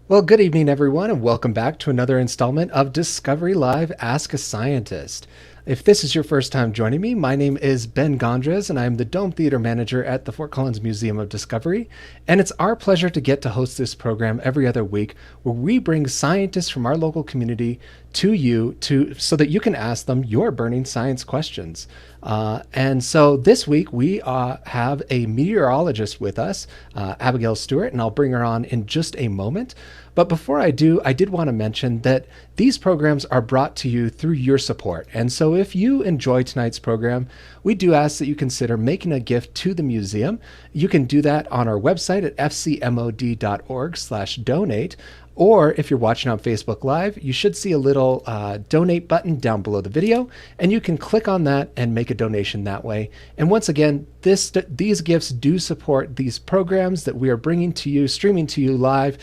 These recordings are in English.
Well, good evening, everyone, and welcome back to another installment of Discovery Live Ask a Scientist. If this is your first time joining me, my name is Ben Gondres, and I'm the Dome Theater Manager at the Fort Collins Museum of Discovery. And it's our pleasure to get to host this program every other week where we bring scientists from our local community to you so that you can ask them your burning science questions. And so this week we have a meteorologist with us, Abigail Stewart, and I'll bring her on in just a moment. But before I do, I did want to mention that these programs are brought to you through your support. And so if you enjoy tonight's program, we do ask that you consider making a gift to the museum. You can do that on our website at fcmod.org/donate. Or if you're watching on Facebook Live, you should see a little donate button down below the video, and you can click on that and make a donation that way. And once again, these gifts do support these programs that we are bringing to you, streaming to you live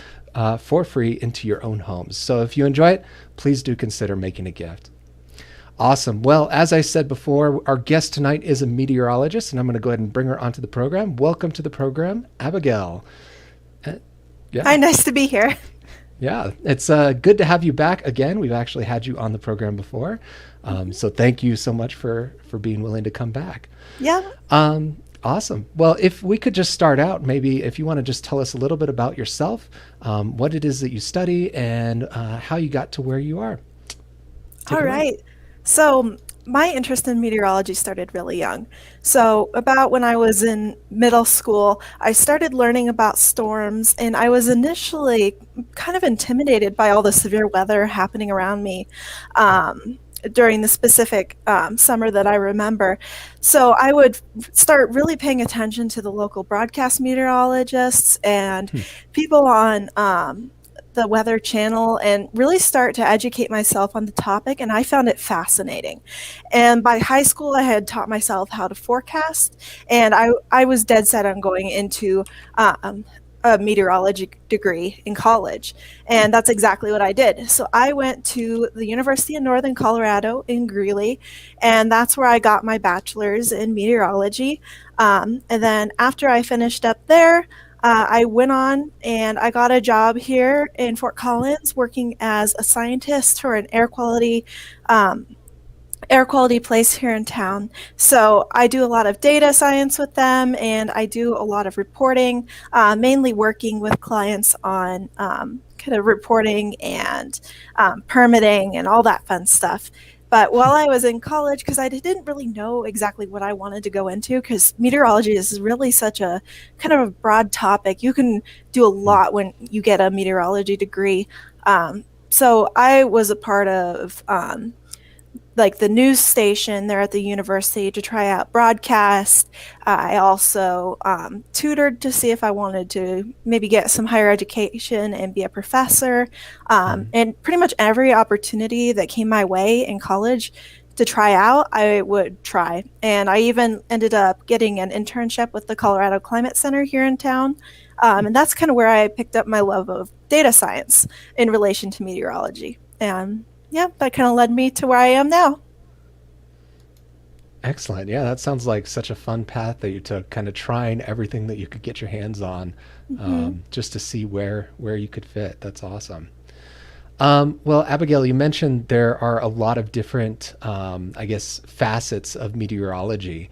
for free into your own homes. So if you enjoy it, please do consider making a gift. Awesome. Well, as I said before, our guest tonight is a meteorologist, and I'm going to go ahead and bring her onto the program. Welcome to the program, Abigail. Yeah. Hi, nice to be here. Yeah, it's good to have you back again. We've actually had you on the program before. So thank you so much for being willing to come back. Yeah. Awesome. Well, if we could just start out, maybe if you want to just tell us a little bit about yourself, what it is that you study, and how you got to where you are. All right. So my interest in meteorology started really young. So about when I was in middle school, I started learning about storms, and I was initially kind of intimidated by all the severe weather happening around me during the specific summer that I remember. So I would start really paying attention to the local broadcast meteorologists and people on the Weather Channel, and really start to educate myself on the topic, and I found it fascinating. And by high school, I had taught myself how to forecast, and I was dead set on going into a meteorology degree in college, and that's exactly what I did. So I went to the University of Northern Colorado in Greeley, and that's where I got my bachelor's in meteorology. And then after I finished up there, I went on and I got a job here in Fort Collins working as a scientist for an air quality place here in town. So I do a lot of data science with them, and I do a lot of reporting, mainly working with clients on kind of reporting and permitting and all that fun stuff. But while I was in college, because I didn't really know exactly what I wanted to go into, because meteorology is really such a kind of a broad topic. You can do a lot when you get a meteorology degree. So I was a part of like the news station there at the university to try out broadcast. I also tutored to see if I wanted to maybe get some higher education and be a professor. And pretty much every opportunity that came my way in college to try out, I would try. And I even ended up getting an internship with the Colorado Climate Center here in town. And that's kind of where I picked up my love of data science in relation to meteorology. And yeah, that kind of led me to where I am now. Excellent. Yeah, that sounds like such a fun path that you took, kind of trying everything that you could get your hands on, just to see where you could fit. That's awesome. Well, Abigail, you mentioned there are a lot of different, I guess, facets of meteorology.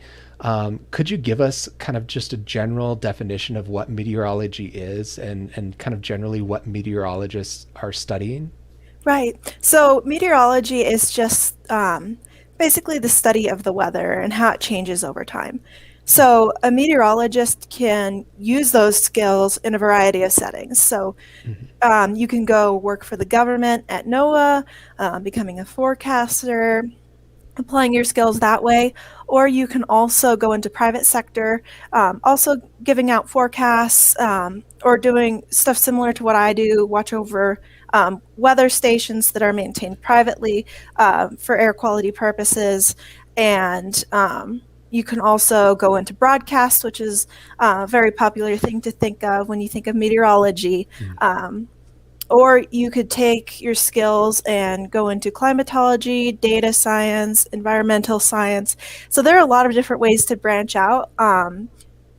Could you give us kind of just a general definition of what meteorology is, and kind of generally what meteorologists are studying? Right. So meteorology is just basically the study of the weather and how it changes over time. So a meteorologist can use those skills in a variety of settings. So you can go work for the government at NOAA, becoming a forecaster, applying your skills that way, or you can also go into private sector, also giving out forecasts, or doing stuff similar to what I do, watch over weather stations that are maintained privately for air quality purposes. And you can also go into broadcast, which is a very popular thing to think of when you think of meteorology. Or you could take your skills and go into climatology, data science, environmental science. So there are a lot of different ways to branch out.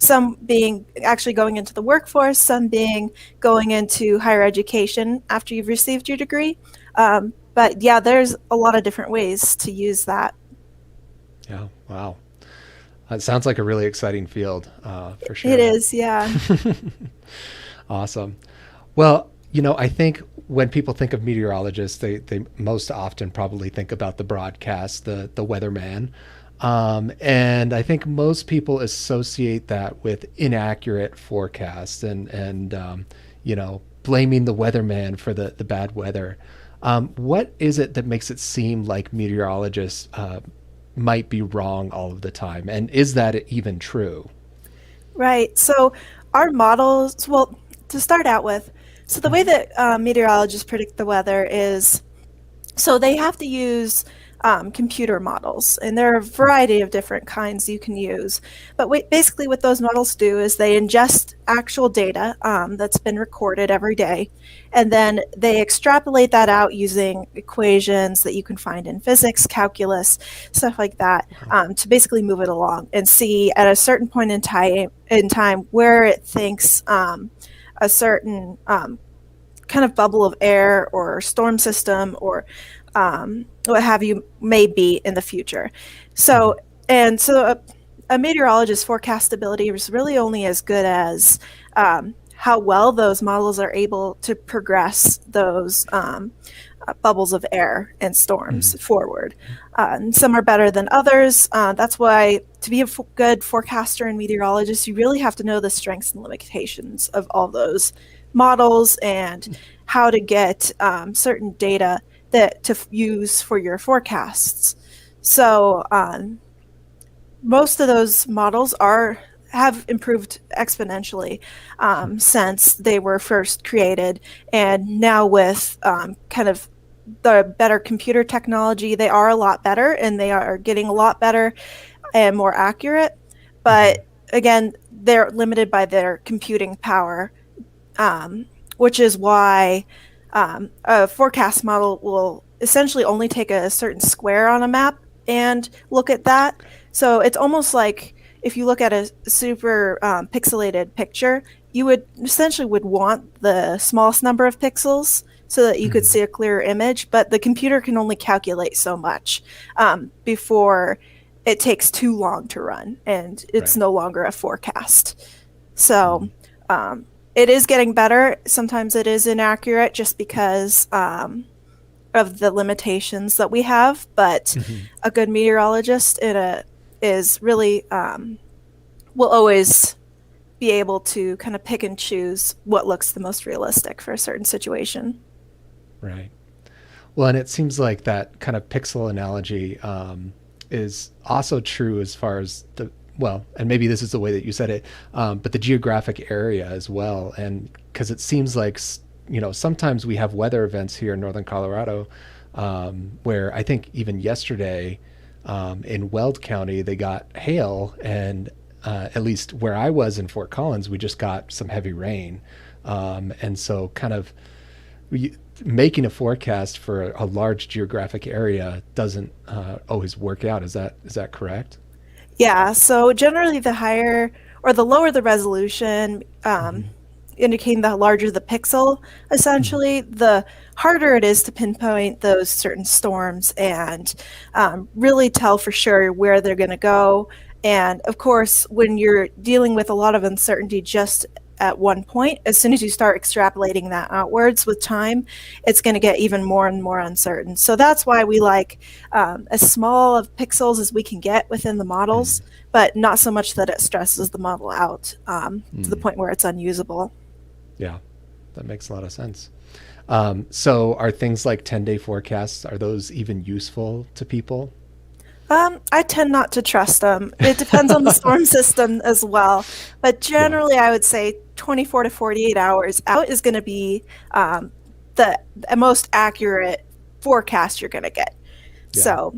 some being actually going into the workforce, some being going into higher education after you've received your degree. But yeah, there's a lot of different ways to use that. Yeah. Wow. It sounds like a really exciting field, for It sure. is, yeah. Awesome. Well, I think when people think of meteorologists, they most often probably think about the broadcast, the weatherman. And I think most people associate that with inaccurate forecasts and blaming the weatherman for the bad weather. What is it that makes it seem like meteorologists might be wrong all of the time? And is that even true? Right. So our models, well, to start out with, so the way Hmm. that meteorologists predict the weather is so they have to use computer models, and there are a variety of different kinds you can use. But basically, what those models do is they ingest actual data that's been recorded every day, and then they extrapolate that out using equations that you can find in physics, calculus, stuff like that, Wow. to basically move it along and see at a certain point in time where it thinks a certain kind of bubble of air or storm system or what have you may be in the future. Hmm. So, and so a meteorologist's forecastability is really only as good as how well those models are able to progress those bubbles of air and storms Hmm. forward. And some are better than others. That's why to be a good forecaster and meteorologist, you really have to know the strengths and limitations of all those models and how to get certain data that to use for your forecasts. So most of those models have improved exponentially since they were first created, and now with kind of the better computer technology, they are a lot better, and they are getting a lot better and more accurate. Hmm. But again, they're limited by their computing power, which is why a forecast model will essentially only take a certain square on a map and look at that. So it's almost like if you look at a super pixelated picture, you would essentially would want the smallest number of pixels so that you could Hmm. see a clearer image, but the computer can only calculate so much before it takes too long to run and it's Right. no longer a forecast. So Hmm. it is getting better. Sometimes it is inaccurate just because of the limitations that we have, but Hmm. a good meteorologist is really will always be able to kind of pick and choose what looks the most realistic for a certain situation. Right. Well, and it seems like that kind of pixel analogy is also true as far as well, and maybe this is the way that you said it, but the geographic area as well. And because it seems like, sometimes we have weather events here in northern Colorado where I think even yesterday in Weld County, they got hail. And at least where I was in Fort Collins, we just got some heavy rain. And so, kind of, making a forecast for a large geographic area doesn't always work out. Is that correct? Yeah, so generally the higher or the lower the resolution, Hmm. indicating the larger the pixel, Hmm. essentially, the harder it is to pinpoint those certain storms and really tell for sure where they're going to go. And of course, when you're dealing with a lot of uncertainty just at one point, as soon as you start extrapolating that outwards with time, it's going to get even more and more uncertain. So that's why we like as small of pixels as we can get within the models, but not so much that it stresses the model out to the Hmm. point where it's unusable. Yeah, that makes a lot of sense. So are things like 10-day forecasts, are those even useful to people? I tend not to trust them. It depends on the storm system as well. But Yeah. generally, I would say 24 to 48 hours out is going to be um, the most accurate forecast you're going to get. Yeah. So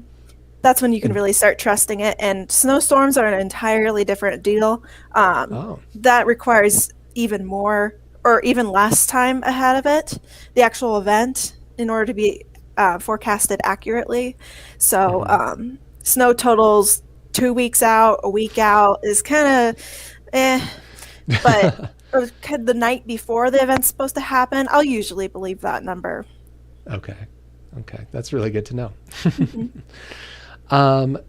that's when you can And really start trusting it. And snowstorms are an entirely different deal. oh. That requires even more or even less time ahead of it, the actual event, in order to be forecasted accurately. So Hmm. snow totals 2 weeks out, a week out is kind of eh. But could the night before the event's supposed to happen, I'll usually believe that number. Okay. Okay. That's really good to know. Mhm.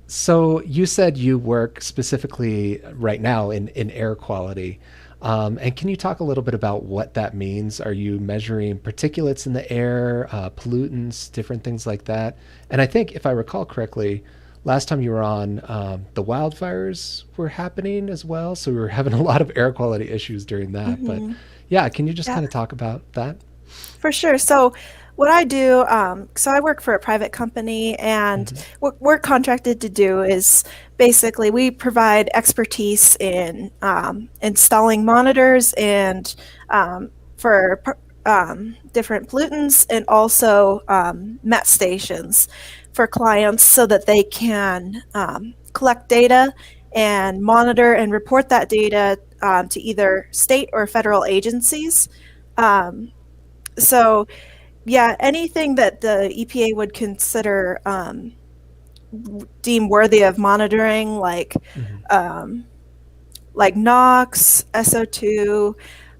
So you said you work specifically right now in air quality. And can you talk a little bit about what that means? Are you measuring particulates in the air, pollutants, different things like that? And I think, if I recall correctly, last time you were on, the wildfires were happening as well. So we were having a lot of air quality issues during that. But Mhm. yeah, can you just Yeah. kind of talk about that? For sure. So, what I do, so I work for a private company, and Hmm. what we're contracted to do is basically we provide expertise in installing monitors and for different pollutants and also met stations for clients so that they can collect data and monitor and report that data to either state or federal agencies. Um, so yeah, anything that the EPA would consider deem worthy of monitoring, Hmm. um, like NOx, SO2,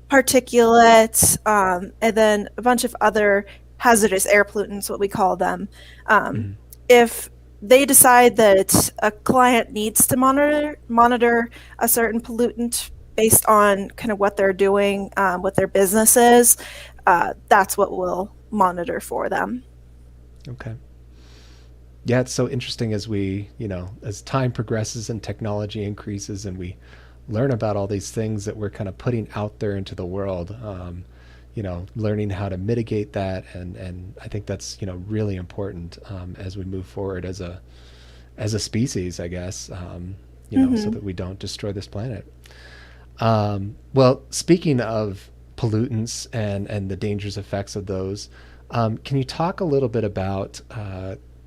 particulates, and then a bunch of other hazardous air pollutants, what we call them. Um, Hmm. if they decide that a client needs to monitor a certain pollutant based on kind of what they're doing, what their business is, that's what we'll monitor for them. Okay. Yeah, it's so interesting as as time progresses and technology increases and we learn about all these things that we're kind of putting out there into the world, learning how to mitigate that. And I think that's, really important, as we move forward as a species, I guess, so Hmm. that we don't destroy this planet. Well, speaking of pollutants and the dangerous effects of those, can you talk a little bit about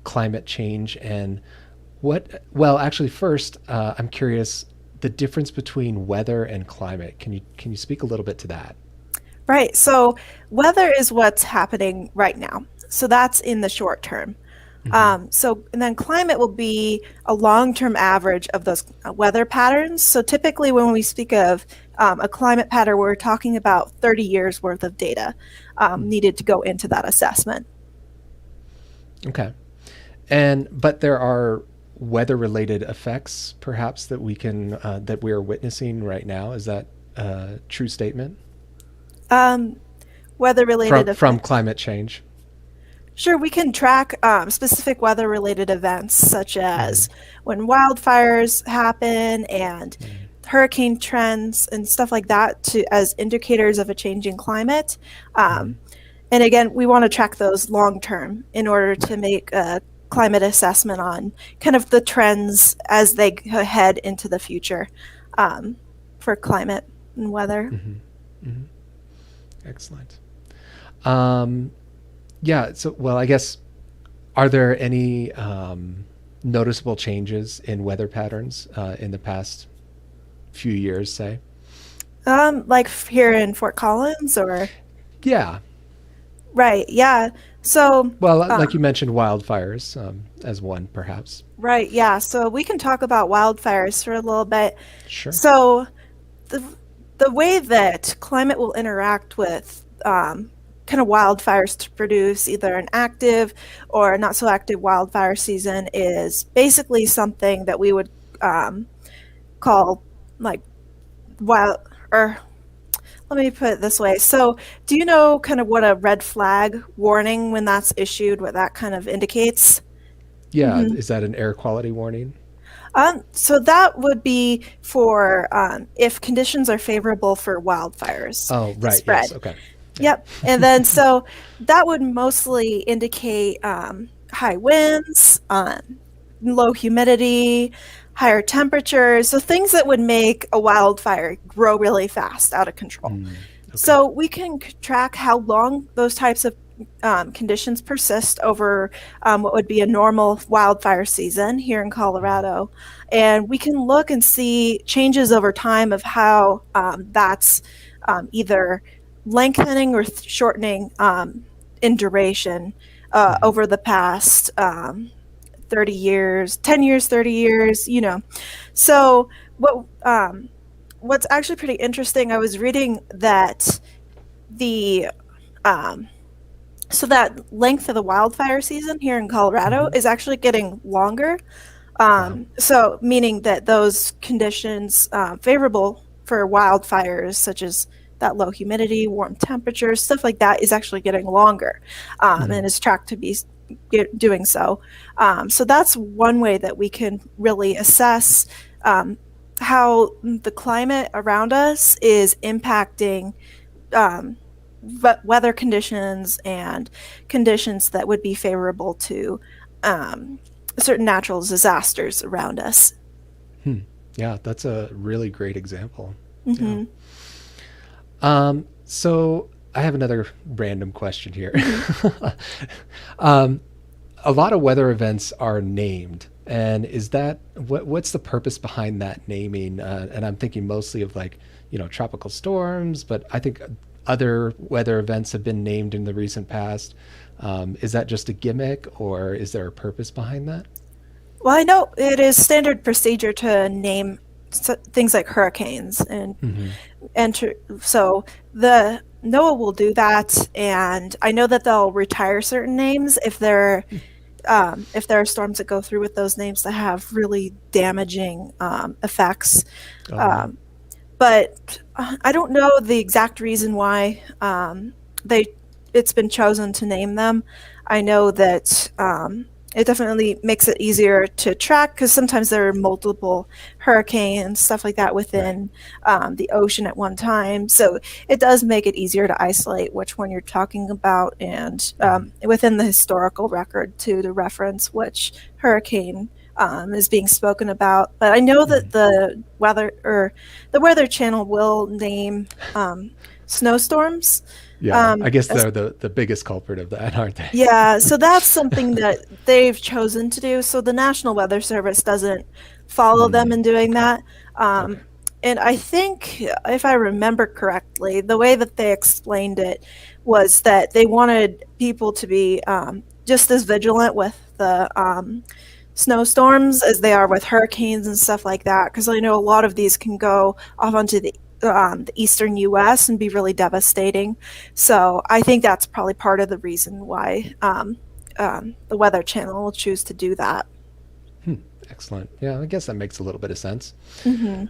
climate change and well, actually, first, I'm curious the difference between weather and climate. Can you speak a little bit to that? Right. So weather is what's happening right now. So that's in the short term. Hmm. And then climate will be a long-term average of those weather patterns. So typically, when we speak of a climate pattern, we're talking about 30 years worth of data needed to go into that assessment. Okay. But there are weather-related effects, perhaps that we are witnessing right now. Is that a true statement Um, Weather-related from effects. climate change? Sure, we can track specific weather-related events, such Hmm. as when wildfires happen and hurricane trends and stuff like that, to as indicators of a changing climate. Hmm. Um, and again, we want to track those long term in order to Right. make a climate assessment on kind of the trends as they head into the future um, for climate and weather. Hmm. Hmm. Excellent. Um, yeah. So, well, I guess, are there any noticeable changes in weather patterns in the past few years, say? Like here in Fort Collins, or Yeah. right, yeah. So, Well, like you um, mentioned, wildfires as one, perhaps. right, yeah. So we can talk about wildfires for a little bit. Sure. So the the way that climate will interact with kind of wildfires to produce either an active or not so active wildfire season is basically something that we would um, call like wild or let me put it this way. So, do you know kind of what a red flag warning when that's issued, what that kind of indicates? Yeah. Hmm. Is that an air quality warning? So that would be for if conditions are favorable for wildfires Oh, to right. Yes. spread. Okay. Yeah. Yep. And then so that would mostly indicate high winds, low humidity, higher temperatures, so things that would make a wildfire grow really fast out of control. Mm, okay. So we can track how long those types of conditions persist over what would be a normal wildfire season here in Hmm. Colorado. And we can look and see changes over time of how that's either lengthening or shortening in duration Hmm. over the past 30 years, 10 years, 30 years, So what what's actually pretty interesting, I was reading that the um, so that length of the wildfire season here in Colorado Hmm. is actually getting longer. Wow. So meaning that those conditions favorable for wildfires, such as that low humidity, warm temperatures, stuff like that, is actually getting longer, Hmm. and is tracked to be doing so. So that's one way that we can really assess um, how the climate around us is impacting um, weather conditions and conditions that would be favorable to um, certain natural disasters around us. Hmm. Yeah, that's a really great example. Yeah. Mm-hmm. So I have another random question here. Mm-hmm. um, a lot of weather events are named, and is that what's the purpose behind that naming? And I'm thinking mostly of like tropical storms, but I think other weather events have been named in the recent past. Is that just a gimmick, or is there a purpose behind that? Well, I know it is standard procedure to name things like hurricanes, Hmm. so the NOAA will do that, and I know that they'll retire certain names if there are storms that go through with those names that have really damaging effects. Oh wow. Um, but I don't know the exact reason why they it's been chosen to name them. I know that it definitely makes it easier to track because sometimes there are multiple hurricanes, stuff like that Right. within the ocean at one time. So it does make it easier to isolate which one you're talking about, and Hmm. within the historical record too, to reference which hurricane is being spoken about. But I know that Hmm. the Weather Channel will name snowstorms. Yeah, I Um, guess as- they're the biggest culprit of that, aren't they? yeah, so that's something that they've chosen to do. So the National Weather Service doesn't follow them in doing Okay. that. Okay. Um, and I think, if I remember correctly, the way that they explained it was that they wanted people to be just as vigilant with the snowstorms as they are with hurricanes and stuff like that. Because I know a lot of these can go off onto the eastern U.S. and be really devastating. So I think that's probably part of the reason why the Weather Channel will choose to do that. Hmm. Excellent. Yeah, I guess that makes a little bit of sense. Hmm.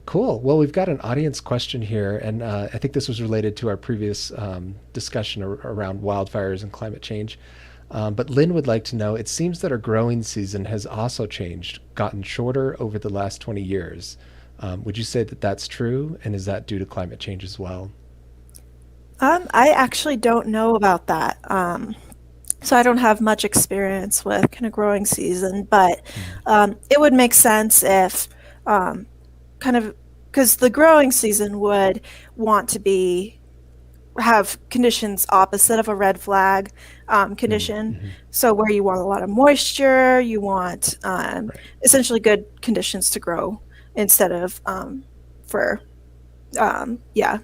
Cool. Well, we've got an audience question here, and I think this was related to our previous discussion around wildfires and climate change. But Lynn would like to know, it seems that our growing season has also changed, gotten shorter over the last 20 years. Would you say that that's true? And is that due to climate change as well? I actually don't know about that. So I don't have much experience with kind of growing season, but Hmm. it would make sense if um, kind of because the growing season would want to be have conditions opposite of a red flag condition. Mm-hmm. So where you want a lot of moisture, you want Right. essentially good conditions to grow instead of for yeah, Yeah.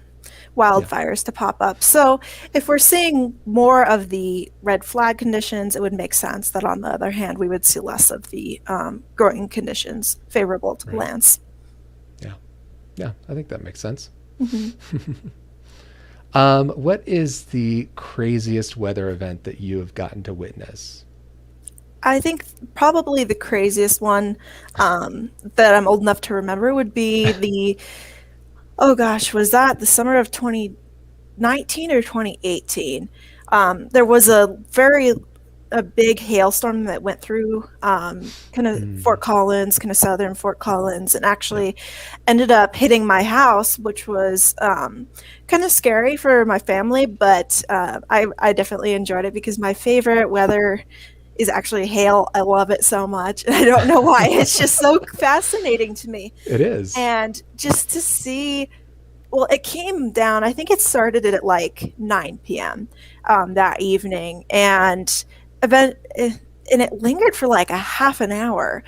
wildfires to pop up. So if we're seeing more of the red flag conditions, it would make sense that on the other hand, we would see less of the growing conditions favorable to Right. plants. Yeah. Yeah. I think that makes sense. Hmm. What is the craziest weather event that you have gotten to witness? I think probably the craziest one that I'm old enough to remember would be oh gosh, was that the summer of 2019 or 2018? There was a big hailstorm that went through kind of Mm. Fort Collins, kind of southern Fort Collins, and Yeah. actually ended up hitting my house, which was kind of scary for my family, but I definitely enjoyed it because my favorite weather is actually hail. I love it so much. And I don't know why. It's just so fascinating to me. It is. And just to see, well, it came down, I think it started at like 9 p.m. That evening. Event, and it lingered for like a half an hour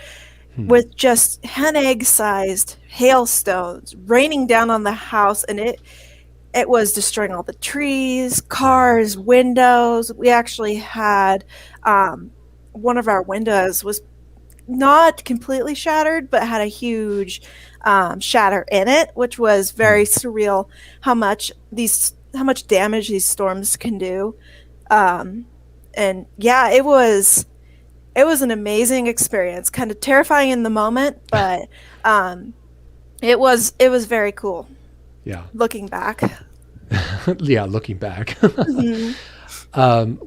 Hmm. with just hen egg sized hailstones raining down on the house. And it was destroying all the trees, Wow. cars, windows. We actually had um, one of our windows was not completely shattered, but had a huge shatter in it, which was very surreal. How much damage these storms can do, um, and yeah, it was an amazing experience. Kind of terrifying in the moment, but um, it was very cool Yeah. looking back. Yeah, looking back. Mhm.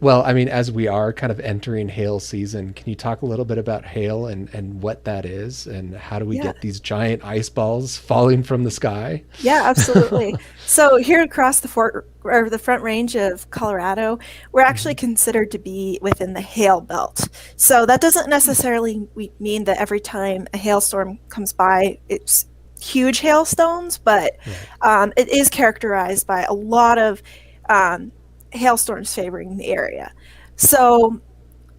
Well, I mean, as we are kind of entering hail season, can you talk a little bit about hail and what that is and how do we Yeah. get these giant ice balls falling from the sky? Yeah, absolutely. So here across the Front Range of Colorado, we're actually Hmm. considered to be within the hail belt. So that doesn't necessarily mean that every time a hailstorm comes by, it's huge hailstones, but Right. it is characterized by a lot of um, hailstorms favoring the area. So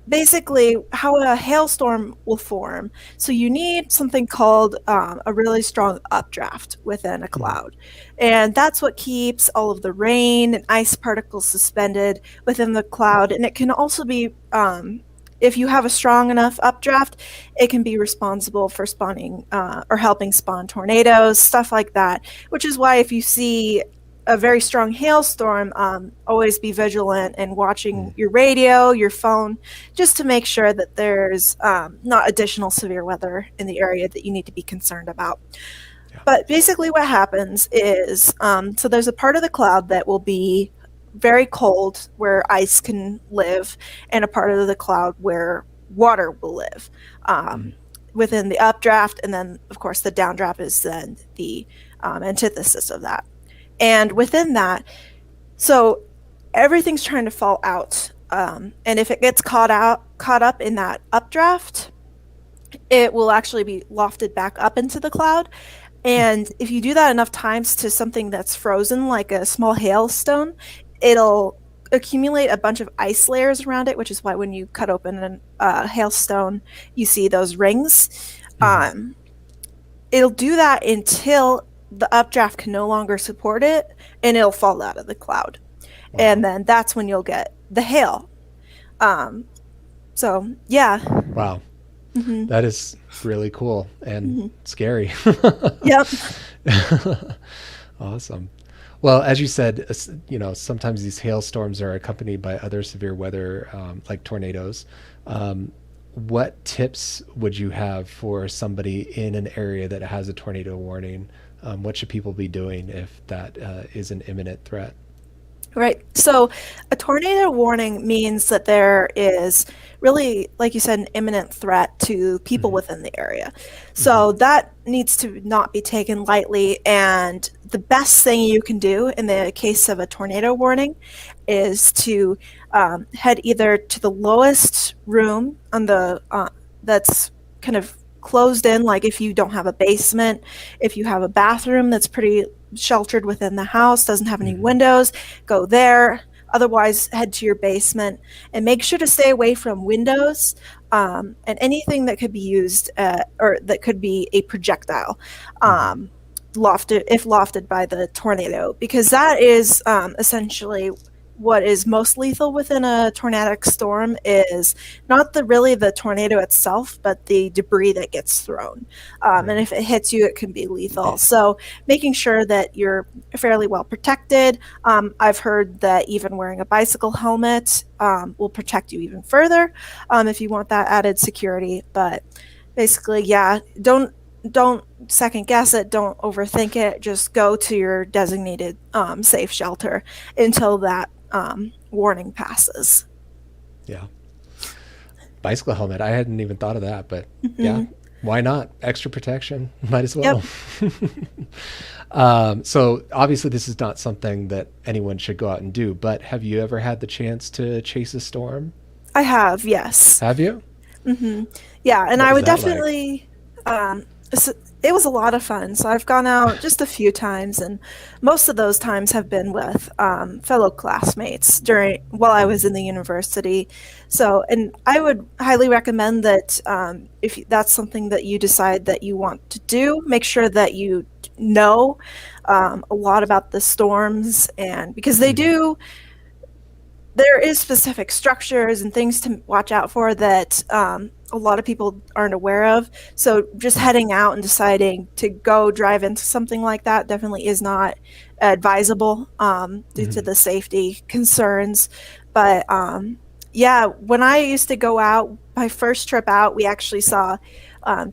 basically how a hailstorm will form. So you need something called a really strong updraft within a Hmm. cloud. And that's what keeps all of the rain and ice particles suspended within the cloud. And it can also be, if you have a strong enough updraft, it can be responsible for spawning or helping spawn tornadoes, stuff like that. Which is why if you see a very strong hailstorm, always be vigilant and watching your radio, your phone, just to make sure that there's not additional severe weather in the area that you need to be concerned about. Yeah. But basically, what happens is so there's a part of the cloud that will be very cold where ice can live, and a part of the cloud where water will live Mm. within the updraft. And then, of course, the downdraft is then the antithesis of that. And within that, so everything's trying to fall out. And if it gets caught up in that updraft, it will actually be lofted back up into the cloud. And if you do that enough times to something that's frozen, like a small hailstone, it'll accumulate a bunch of ice layers around it, which is why when you cut open a hailstone, you see those rings. Hmm. Um, it'll do that until the updraft can no longer support it and it'll fall out of the cloud. And Wow. then that's when you'll get the hail. Um, so, yeah. Wow. Hmm. That is really cool and Hmm. scary. Yep. Awesome. Well, as you said, sometimes these hailstorms are accompanied by other severe weather, like tornadoes. Um, what tips would you have for somebody in an area that has a tornado warning? What should people be doing if that is an imminent threat? Right. So a tornado warning means that there is really, like you said, an imminent threat to people Hmm. within the area. Hmm. So that needs to not be taken lightly. And the best thing you can do in the case of a tornado warning is to head either to the lowest room on the that's kind of closed in, like if you don't have a basement, if you have a bathroom that's pretty sheltered within the house, doesn't have any Hmm. windows, go there. Otherwise, head to your basement and make sure to stay away from windows and anything that could be used or that could be a projectile. Hmm. Um, lofted by the tornado, because that is essentially what is most lethal within a tornadic storm is not the tornado itself, but the debris that gets thrown. And Right. if it hits you, it can be lethal. So making sure that you're fairly well protected. I've heard that even wearing a bicycle helmet will protect you even further if you want that added security. But basically, yeah, don't second guess it, don't overthink it, just go to your designated safe shelter until that warning passes. Yeah. Bicycle helmet. I hadn't even thought of that, but yeah, Hmm. why not? Extra protection. Might as Yep. well. So obviously, this is not something that anyone should go out and do. But have you ever had the chance to chase a storm? I have, yes. Have you? Hmm. Yeah, and What I was would that like? definitely. Um, it was a lot of fun. So I've gone out just a few times, and most of those times have been with fellow classmates during while I was in the university. So, and I would highly recommend that if that's something that you decide that you want to do, make sure that you know a lot about the storms, and because they Hmm. do there is specific structures and things to watch out for that a lot of people aren't aware of. So just heading out and deciding to go drive into something like that definitely is not advisable due to Hmm. the safety concerns. But yeah, when I used to go out, my first trip out, we actually saw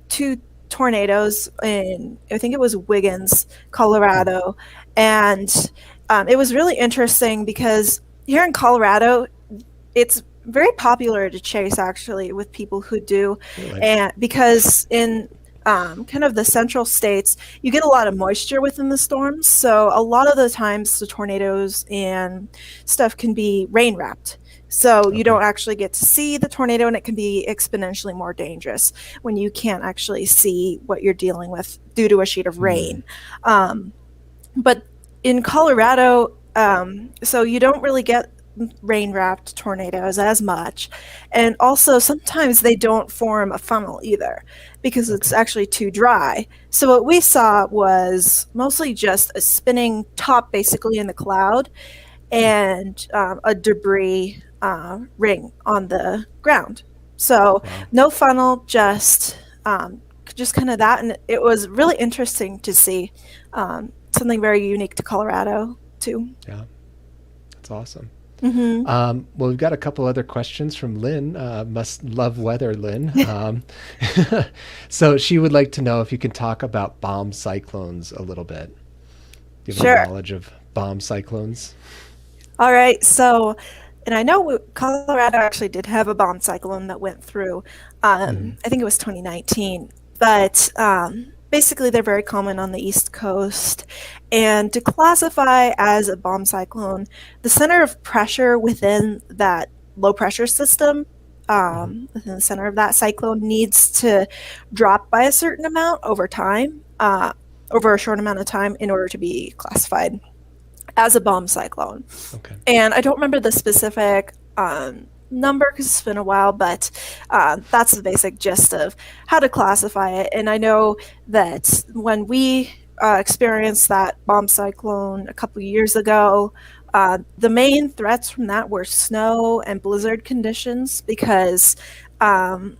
two tornadoes in, I think it was Wiggins, Hmm. Colorado. And it was really interesting because here in Colorado, it's very popular to chase actually with people who do, Really? and because in kind of the central states, you get a lot of moisture within the storms. So a lot of the times, the tornadoes and stuff can be rain wrapped. So you Okay. don't actually get to see the tornado, and it can be exponentially more dangerous when you can't actually see what you're dealing with due to a sheet of Hmm. rain. Um, but in Colorado, so you don't really get rain wrapped tornadoes as much. And also, sometimes they don't form a funnel either because it's Okay. actually too dry. So, what we saw was mostly just a spinning top basically in the cloud Hmm. and a debris ring on the ground. So, Wow. no funnel, just kind of that. And it was really interesting to see something very unique to Colorado, too. Yeah. That's awesome. Hmm. Well, we've got a couple other questions from Lynn. Must love weather, Lynn. So she would like to know if you can talk about bomb cyclones a little bit. Do you have any Sure. knowledge of bomb cyclones? All right. So, and I know Colorado actually did have a bomb cyclone that went through. Hmm. I think it was 2019, but basically they're very common on the East Coast. And to classify as a bomb cyclone, the center of pressure within that low pressure system, Hmm. within the center of that cyclone, needs to drop by a certain amount over time, over a short amount of time, in order to be classified as a bomb cyclone. Okay. And I don't remember the specific number because it's been a while, but that's the basic gist of how to classify it. And I know that when we experienced that bomb cyclone a couple years ago, the main threats from that were snow and blizzard conditions because um,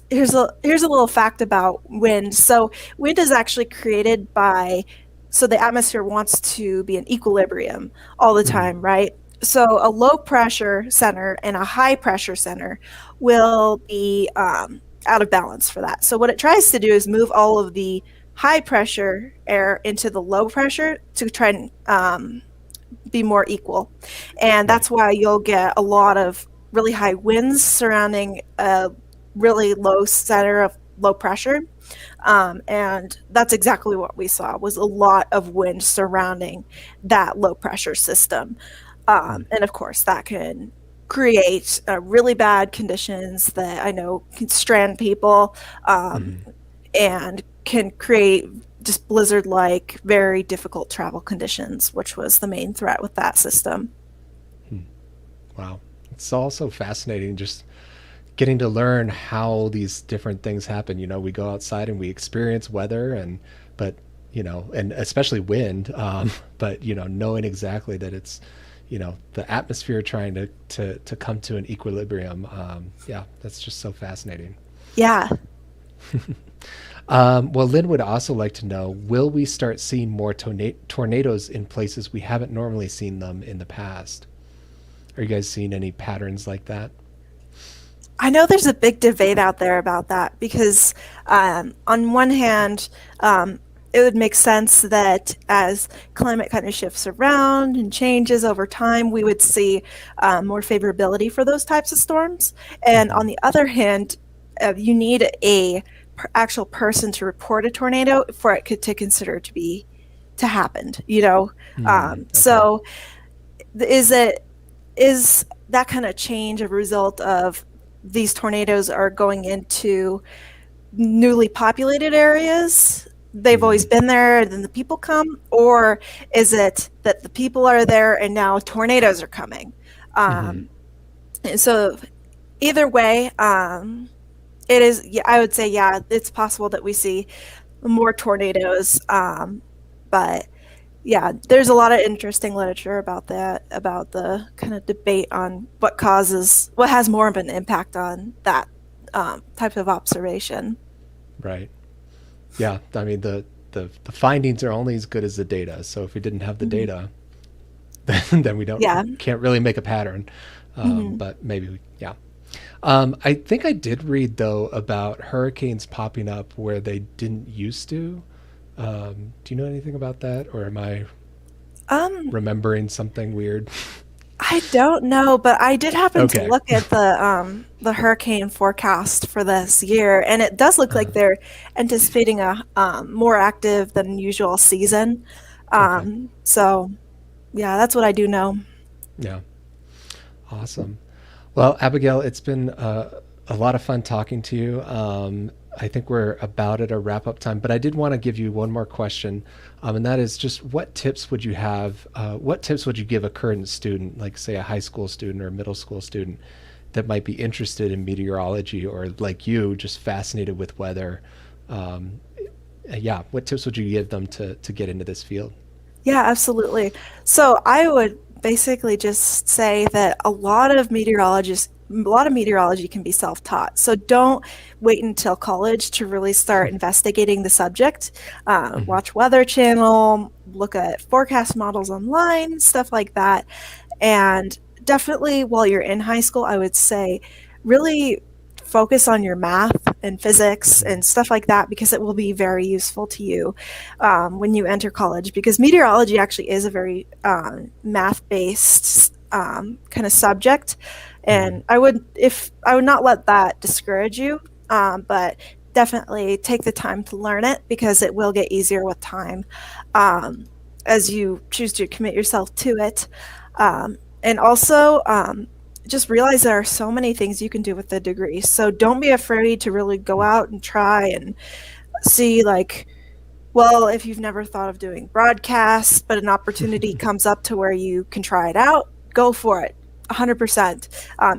here's a little fact about wind. So wind is actually created by, so the atmosphere wants to be in equilibrium all the Hmm. time, right? So a low pressure center and a high pressure center will be out of balance for that. So what it tries to do is move all of the high pressure air into the low pressure to try and be more equal. And Right. that's why you'll get a lot of really high winds surrounding a really low center of low pressure. And that's exactly what we saw was a lot of wind surrounding that low pressure system. Hmm. And of course, that can create really bad conditions that I know can strand people Hmm. and can create just blizzard like, very difficult travel conditions, which was the main threat with that system. Hmm. Wow. It's also fascinating just getting to learn how these different things happen. We go outside and we experience weather but, and especially wind, but, knowing exactly that it's, the atmosphere trying to come to an equilibrium. Yeah, that's just so fascinating. Yeah. Well, Lynn would also like to know, will we start seeing more tornadoes in places we haven't normally seen them in the past? Are you guys seeing any patterns like that? I know there's a big debate out there about that because, on one hand, it would make sense that as climate kind of shifts around and changes over time, we would see more favorability for those types of storms. And Hmm. on the other hand, you need a actual person to report a tornado for it to consider to happen. Hmm. Okay. So is that kind of change a result of these tornadoes are going into newly populated areas? They've Hmm. always been there, and then the people come, or is it that the people are there and now tornadoes are coming? Hmm. Um, and so either way, it is. Yeah, I would say yeah, it's possible that we see more tornadoes, but yeah, there's a lot of interesting literature about that, about the kind of debate on what has more of an impact on that type of observation. Right. Yeah. I mean, the findings are only as good as the data. So if we didn't have the Mhm. data, then we don't Yeah. can't really make a pattern. Hmm. But maybe yeah. I think I did read though about hurricanes popping up where they didn't used to. Do you know anything about that, or am I Um, remembering something weird? I don't know, but I did happen to Okay. look at the hurricane forecast for this year, and it does look like Uh, they're anticipating a more active than usual season. okay. So yeah, that's what I do know. Yeah. Awesome. Well, Abigail, it's been a lot of fun talking to you. I think we're about at a wrap up time, but I did want to give you one more question, and that is just what tips would you have? What tips would you give a current student, like say a high school student or a middle school student, that might be interested in meteorology or like you, just fascinated with weather? Um, yeah, what tips would you give them to get into this field? Yeah, absolutely. So I would basically just say that a lot of meteorology can be self-taught. So don't wait until college to really start investigating the subject. Hmm. Watch Weather Channel, look at forecast models online, stuff like that. And definitely while you're in high school, I would say really focus on your math and physics Hmm. and stuff like that because it will be very useful to you when you enter college. Because meteorology actually is a very math based kind of subject. Hmm. And I would not let that discourage you, but definitely take the time to learn it because it will get easier with time um, as you choose to commit yourself to it. And also, just realize there are so many things you can do with the degree. So don't be afraid to really go out and try and see, like, well, if you've never thought of doing broadcasts, but an opportunity comes up to where you can try it out, go for it. 100%.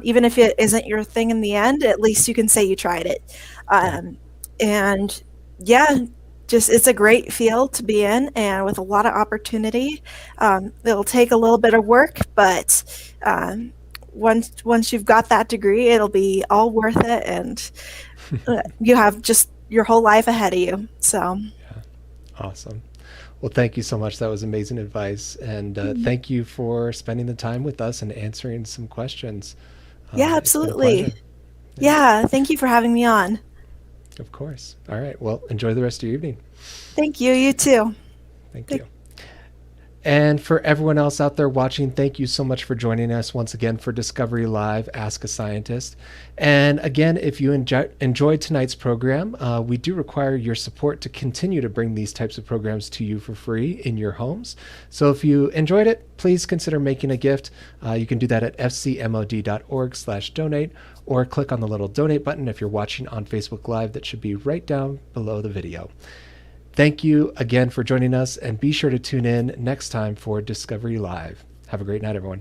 Even if it isn't your thing in the end, at least you can say you tried it. Right. Um, and yeah, just it's a great field to be in and with a lot of opportunity. It'll take a little bit of work, but once you've got that degree, it'll be all worth it, and you have just your whole life ahead of you. So Yeah. Awesome. Well, thank you so much. That was amazing advice. And mhm. thank you for spending the time with us and answering some questions. Yeah, It's been a pleasure. absolutely. Yeah, Yeah, thank you for having me on. of course. All right. Well, enjoy the rest of your evening. Thank you. You too. Thank Thank you. And for everyone else out there watching, thank you so much for joining us once again for Discovery Live Ask a Scientist. And again, if you enjoyed tonight's program, we do require your support to continue to bring these types of programs to you for free in your homes. So if you enjoyed it, please consider making a gift. You can do that at fcmod.org/donate or click on the little donate button if you're watching on Facebook Live that should be right down below the video. Thank you again for joining us, and be sure to tune in next time for Discovery Live. Have a great night, everyone.